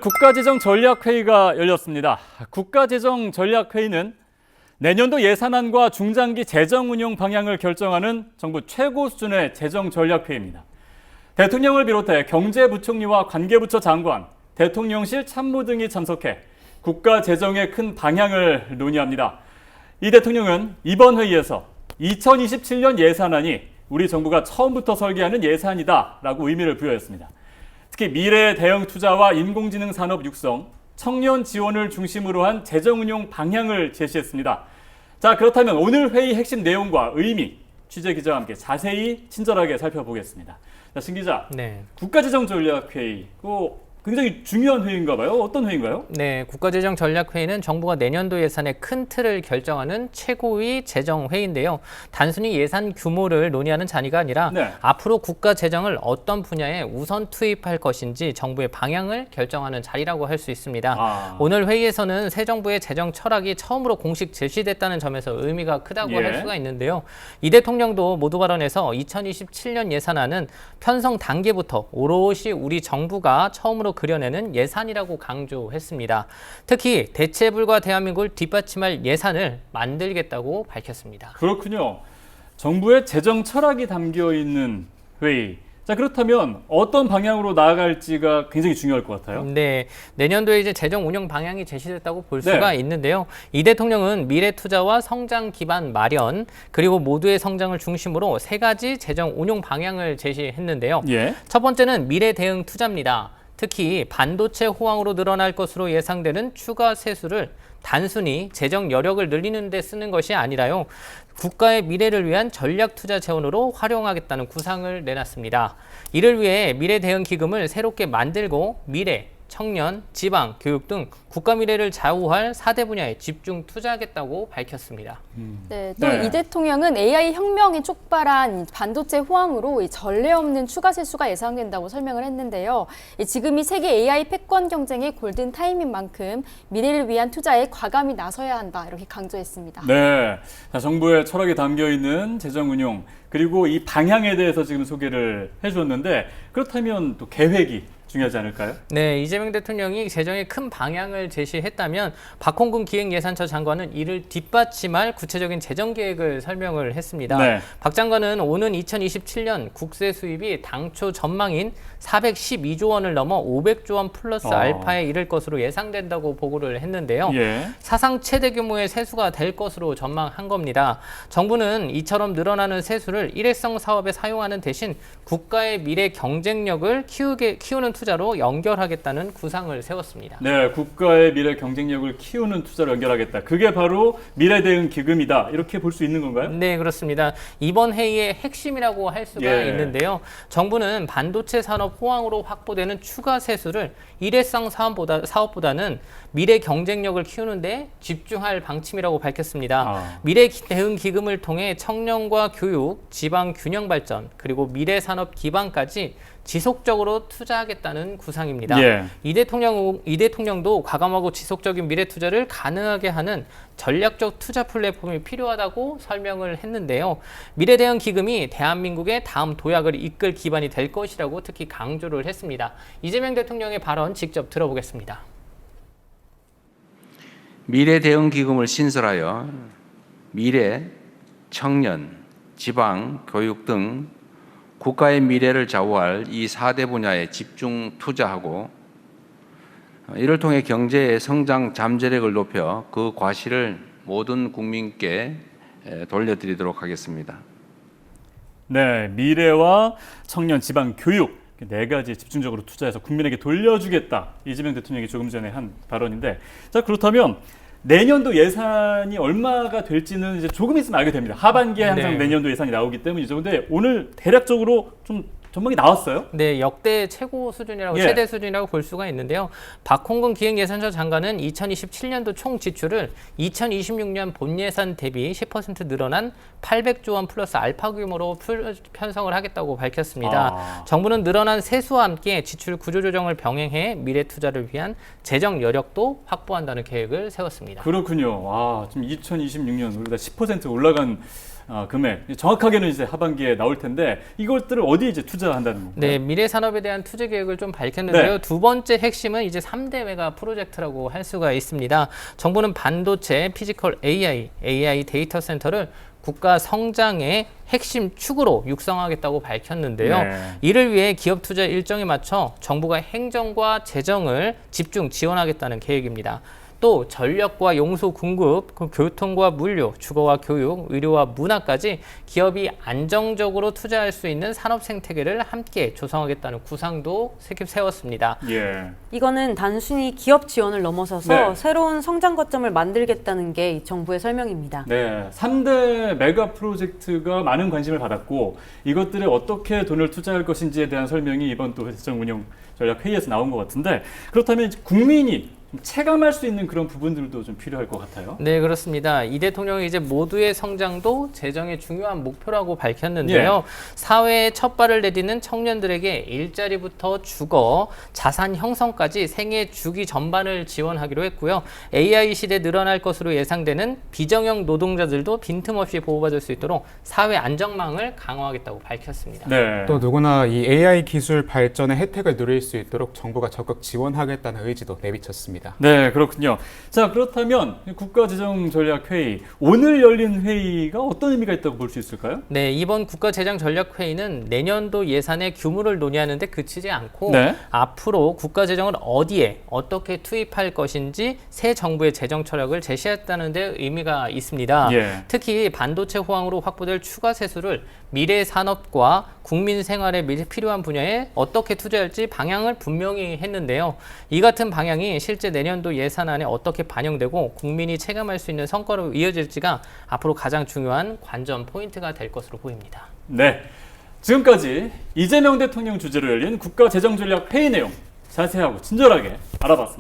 국가재정전략회의가 열렸습니다. 국가재정전략회의는 내년도 예산안과 중장기 재정운용 방향을 결정하는 정부 최고 수준의 재정전략회의입니다. 대통령을 비롯해 경제부총리와 관계부처 장관, 대통령실 참모 등이 참석해 국가재정의 큰 방향을 논의합니다. 이 대통령은 이번 회의에서 2027년 예산안이 우리 정부가 처음부터 설계하는 예산이다라고 의미를 부여했습니다. 특히 미래 대응 투자와 인공지능 산업 육성, 청년 지원을 중심으로 한 재정운용 방향을 제시했습니다. 자, 그렇다면 오늘 회의 핵심 내용과 의미, 취재 기자와 함께 자세히 친절하게 살펴보겠습니다. 자, 신 기자, 네. 국가재정전략회의, 굉장히 중요한 회의인가 봐요. 어떤 회의인가요? 네, 국가재정전략회의는 정부가 내년도 예산의 큰 틀을 결정하는 최고위 재정회의인데요. 단순히 예산 규모를 논의하는 자리가 아니라 앞으로 국가재정을 어떤 분야에 우선 투입할 것인지 정부의 방향을 결정하는 자리라고 할 수 있습니다. 오늘 회의에서는 새 정부의 재정 철학이 처음으로 공식 제시됐다는 점에서 의미가 크다고 할 수가 있는데요. 이 대통령도 모두 발언에서 2027년 예산안은 편성 단계부터 오롯이 우리 정부가 처음으로 그려내는 예산이라고 강조했습니다. 특히 대체불가 대한민국을 뒷받침할 예산을 만들겠다고 밝혔습니다. 그렇군요. 정부의 재정 철학이 담겨 있는 회의. 자, 그렇다면 어떤 방향으로 나아갈지가 굉장히 중요할 것 같아요. 네, 내년도에 이제 재정 운영 방향이 제시됐다고 볼 수가 있는데요. 이 대통령은 미래 투자와 성장 기반 마련, 그리고 모두의 성장을 중심으로 세 가지 재정 운용 방향을 제시했는데요. 첫 번째는 미래 대응 투자입니다. 특히 반도체 호황으로 늘어날 것으로 예상되는 추가 세수를 단순히 재정 여력을 늘리는 데 쓰는 것이 아니라요. 국가의 미래를 위한 전략 투자 재원으로 활용하겠다는 구상을 내놨습니다. 이를 위해 미래 대응 기금을 새롭게 만들고 미래, 청년, 지방, 교육 등 국가 미래를 좌우할 4대 분야에 집중 투자하겠다고 밝혔습니다. 네, 또 이 대통령은 AI 혁명이 촉발한 반도체 호황으로 전례 없는 추가 세수가 예상된다고 설명을 했는데요. 지금이 세계 AI 패권 경쟁의 골든 타임인 만큼 미래를 위한 투자에 과감히 나서야 한다, 이렇게 강조했습니다. 네, 자, 정부의 철학이 담겨 있는 재정 운용, 그리고 이 방향에 대해서 지금 소개를 해주었는데, 그렇다면 또 계획이 중요하지 않을까요? 네, 이재명 대통령이 재정의 큰 방향을 제시했다면 박홍근 기획예산처 장관은 이를 뒷받침할 구체적인 재정 계획을 설명을 했습니다. 박 장관은 오는 2027년 국세 수입이 당초 전망인 412조 원을 넘어 500조 원 플러스 알파에 이를 것으로 예상된다고 보고를 했는데요. 사상 최대 규모의 세수가 될 것으로 전망한 겁니다. 정부는 이처럼 늘어나는 세수를 일회성 사업에 사용하는 대신 국가의 미래 경쟁력을 키우는 투자로 연결하겠다는 구상을 세웠습니다. 네, 국가의 미래 경쟁력을 키우는 투자로 연결하겠다. 그게 바로 미래 대응 기금이다. 이렇게 볼 수 있는 건가요? 네, 그렇습니다. 이번 회의의 핵심이라고 할 수가 있는데요. 정부는 반도체 산업 호황으로 확보되는 추가 세수를 일회성 사업보다는 미래 경쟁력을 키우는 데 집중할 방침이라고 밝혔습니다. 미래 대응 기금을 통해 청년과 교육, 지방 균형 발전, 그리고 미래 산업 기반까지 지속적으로 투자하겠다는 구상입니다. 이 대통령도 과감하고 지속적인 미래 투자를 가능하게 하는 전략적 투자 플랫폼이 필요하다고 설명을 했는데요. 미래 대응 기금이 대한민국의 다음 도약을 이끌 기반이 될 것이라고 특히 강조를 했습니다. 이재명 대통령의 발언 직접 들어보겠습니다. 미래 대응 기금을 신설하여 미래, 청년, 지방, 교육 등 국가의 미래를 좌우할 이 4대 분야에 집중 투자하고 이를 통해 경제의 성장 잠재력을 높여 그 과실을 모든 국민께 돌려드리도록 하겠습니다. 네, 미래와 청년, 지방, 교육 네 가지에 집중적으로 투자해서 국민에게 돌려주겠다. 이재명 대통령이 조금 전에 한 발언인데, 자, 그렇다면 내년도 예산이 얼마가 될지는 이제 조금 있으면 알게 됩니다. 하반기에 항상 내년도 예산이 나오기 때문이죠. 근데 오늘 대략적으로 좀 전망이 나왔어요? 네, 역대 최고 수준이라고 최대 수준이라고 볼 수가 있는데요. 박홍근 기획예산처 장관은 2027년도 총 지출을 2026년 본 예산 대비 10% 늘어난 800조 원 플러스 알파 규모로 편성을 하겠다고 밝혔습니다. 정부는 늘어난 세수와 함께 지출 구조 조정을 병행해 미래 투자를 위한 재정 여력도 확보한다는 계획을 세웠습니다. 그렇군요. 지금 2026년 우리가 10% 올라간 금액 정확하게는 이제 하반기에 나올 텐데 이것들을 어디에 이제 투자한다는 건가요? 네, 미래 산업에 대한 투자 계획을 좀 밝혔는데요. 네. 두 번째 핵심은 이제 3대 메가 프로젝트라고 할 수가 있습니다. 정부는 반도체, 피지컬 AI 데이터 센터를 국가 성장의 핵심 축으로 육성하겠다고 밝혔는데요. 네. 이를 위해 기업 투자 일정에 맞춰 정부가 행정과 재정을 집중 지원하겠다는 계획입니다. 또 전력과 용소 공급, 교통과 물류, 주거와 교육, 의료와 문화까지 기업이 안정적으로 투자할 수 있는 산업 생태계를 함께 조성하겠다는 구상도 세웠습니다. 예. 이거는 단순히 기업 지원을 넘어서서 네. 새로운 성장 거점을 만들겠다는 게 이 정부의 설명입니다. 네, 3대 메가 프로젝트가 많은 관심을 받았고 이것들에 어떻게 돈을 투자할 것인지에 대한 설명이 이번 또 재정운용 전략 회의에서 나온 것 같은데 그렇다면 이제 국민이 체감할 수 있는 그런 부분들도 좀 필요할 것 같아요. 네, 그렇습니다. 이 대통령이 이제 모두의 성장도 재정의 중요한 목표라고 밝혔는데요. 사회에 첫 발을 내딛는 청년들에게 일자리부터 주거, 자산 형성까지 생애 주기 전반을 지원하기로 했고요. AI 시대 늘어날 것으로 예상되는 비정형 노동자들도 빈틈없이 보호받을 수 있도록 사회 안전망을 강화하겠다고 밝혔습니다. 네. 또 누구나 이 AI 기술 발전의 혜택을 누릴 수 있도록 정부가 적극 지원하겠다는 의지도 내비쳤습니다. 네, 그렇군요. 자, 그렇다면 국가재정전략회의 오늘 열린 회의가 어떤 의미가 있다고 볼 수 있을까요? 네, 이번 국가재정전략회의는 내년도 예산의 규모를 논의하는 데 그치지 않고 네. 앞으로 국가재정을 어디에 어떻게 투입할 것인지 새 정부의 재정 철학을 제시했다는 데 의미가 있습니다. 예. 특히 반도체 호황으로 확보될 추가 세수를 미래 산업과 국민 생활에 필요한 분야에 어떻게 투자할지 방향을 분명히 했는데요. 이 같은 방향이 실제 내년도 예산안에 어떻게 반영되고 국민이 체감할 수 있는 성과로 이어질지가 앞으로 가장 중요한 관전 포인트가 될 것으로 보입니다. 네. 지금까지 이재명 대통령 주재로 열린 국가재정전략회의 내용 자세하고 친절하게 알아봤습니다.